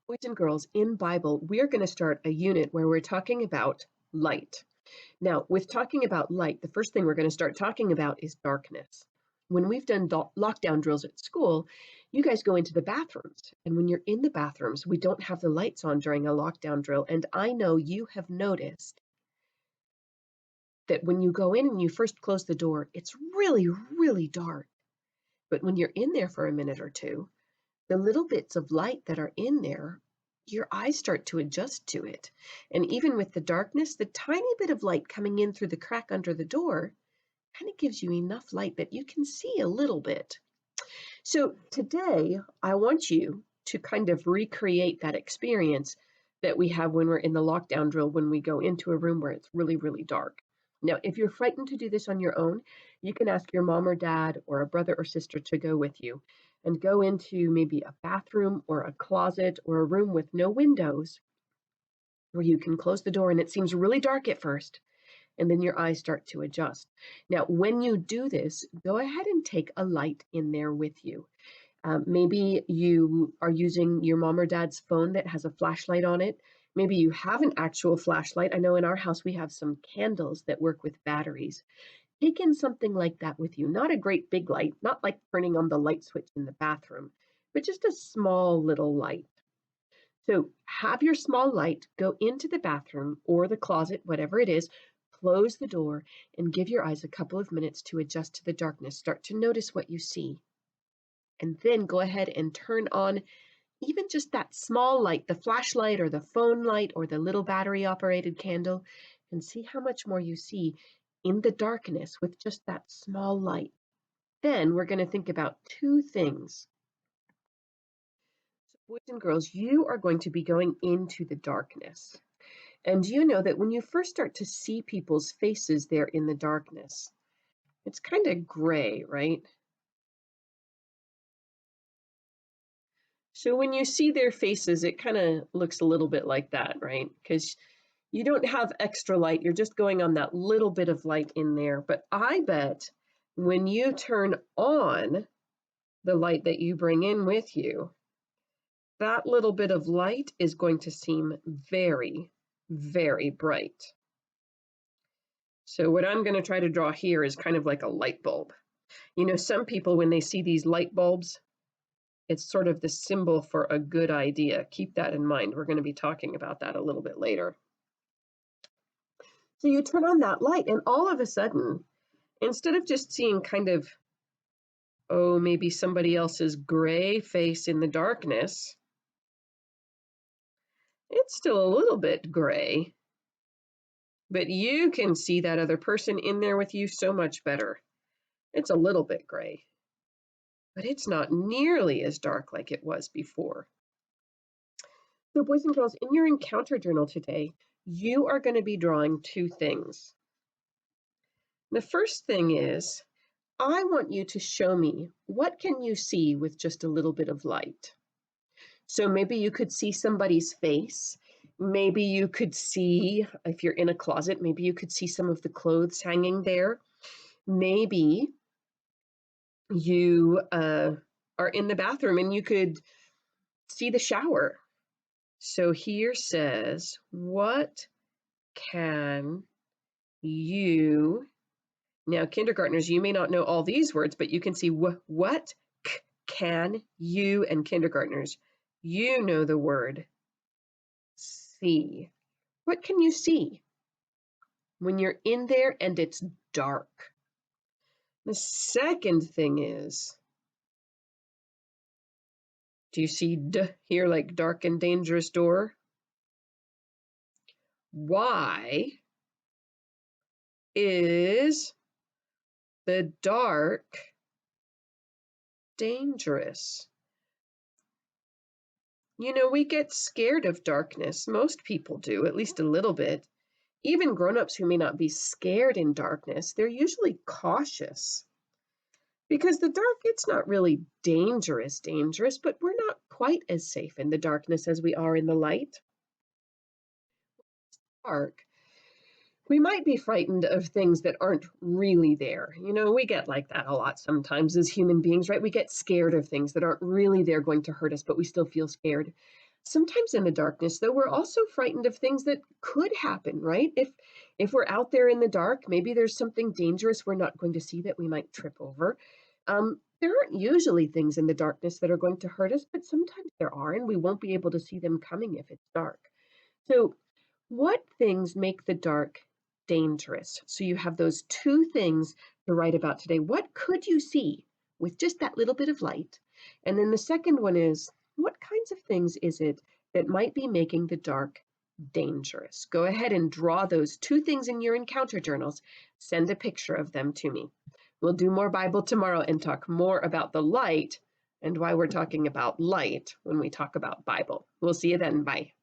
Boys and girls, in Bible, we're going to start a unit where we're talking about light. Now, with talking about light, the first thing we're going to start talking about is darkness. When we've done lockdown drills at school, you guys go into the bathrooms. And when you're in the bathrooms, we don't have the lights on during a lockdown drill. And I know you have noticed that when you go in and you first close the door, it's really, really dark. But when you're in there for a minute or two, the little bits of light that are in there, your eyes start to adjust to it. And even with the darkness, the tiny bit of light coming in through the crack under the door kind of gives you enough light that you can see a little bit. So today, I want you to kind of recreate that experience that we have when we're in the lockdown drill, when we go into a room where it's really, really dark. Now, if you're frightened to do this on your own, you can ask your mom or dad or a brother or sister to go with you and go into maybe a bathroom or a closet or a room with no windows where you can close the door and it seems really dark at first, and then your eyes start to adjust. Now, when you do this, go ahead and take a light in there with you. Maybe you are using your mom or dad's phone that has a flashlight on it. Maybe you have an actual flashlight. I know in our house we have some candles that work with batteries. Take in something like that with you. Not a great big light, not like turning on the light switch in the bathroom, but just a small little light. So have your small light, go into the bathroom or the closet, whatever it is, close the door, and give your eyes a couple of minutes to adjust to the darkness. Start to notice what you see. And then go ahead and turn on even just that small light, the flashlight or the phone light or the little battery operated candle, and see how much more you see in the darkness with just that small light. Then we're going to think about two things. So boys and girls, you are going to be going into the darkness. And you know that when you first start to see people's faces there in the darkness, it's kind of gray, right? So when you see their faces, it kind of looks a little bit like that, right? Because you don't have extra light. You're just going on that little bit of light in there. But I bet when you turn on the light that you bring in with you, that little bit of light is going to seem very, very bright. So what I'm going to try to draw here is kind of like a light bulb. You know, some people, when they see these light bulbs, it's sort of the symbol for a good idea. Keep that in mind. We're going to be talking about that a little bit later. So you turn on that light, and all of a sudden, instead of just seeing kind of, oh, maybe somebody else's gray face in the darkness, it's still a little bit gray, but you can see that other person in there with you so much better. It's a little bit gray, but it's not nearly as dark like it was before. So boys and girls, in your encounter journal today, you are going to be drawing two things. The first thing is, I want you to show me what can you see with just a little bit of light. So maybe you could see somebody's face. Maybe you could see, if you're in a closet, maybe you could see some of the clothes hanging there. Maybe you are in the bathroom and you could see the shower. So here says, what can you, now kindergartners, you may not know all these words, but you can see what can you, and kindergartners, you know the word see. What can you see when you're in there and it's dark? The second thing is, do you see D here, like dark and dangerous door? Why is the dark dangerous? You know, we get scared of darkness. Most people do, at least a little bit. Even grown-ups who may not be scared in darkness, they're usually cautious. Because the dark, it's not really dangerous, but we're not quite as safe in the darkness as we are in the light. Dark, we might be frightened of things that aren't really there. You know, we get like that a lot sometimes as human beings, right? We get scared of things that aren't really there going to hurt us, but we still feel scared. Sometimes in the darkness, though, we're also frightened of things that could happen, right? If we're out there in the dark, maybe there's something dangerous we're not going to see that we might trip over. There aren't usually things in the darkness that are going to hurt us, but sometimes there are, and we won't be able to see them coming if it's dark. So, what things make the dark dangerous? So, you have those two things to write about today. What could you see with just that little bit of light? And then the second one is, what kinds of things is it that might be making the dark dangerous? Go ahead and draw those two things in your encounter journals. Send a picture of them to me. We'll do more Bible tomorrow and talk more about the light and why we're talking about light when we talk about Bible. We'll see you then. Bye.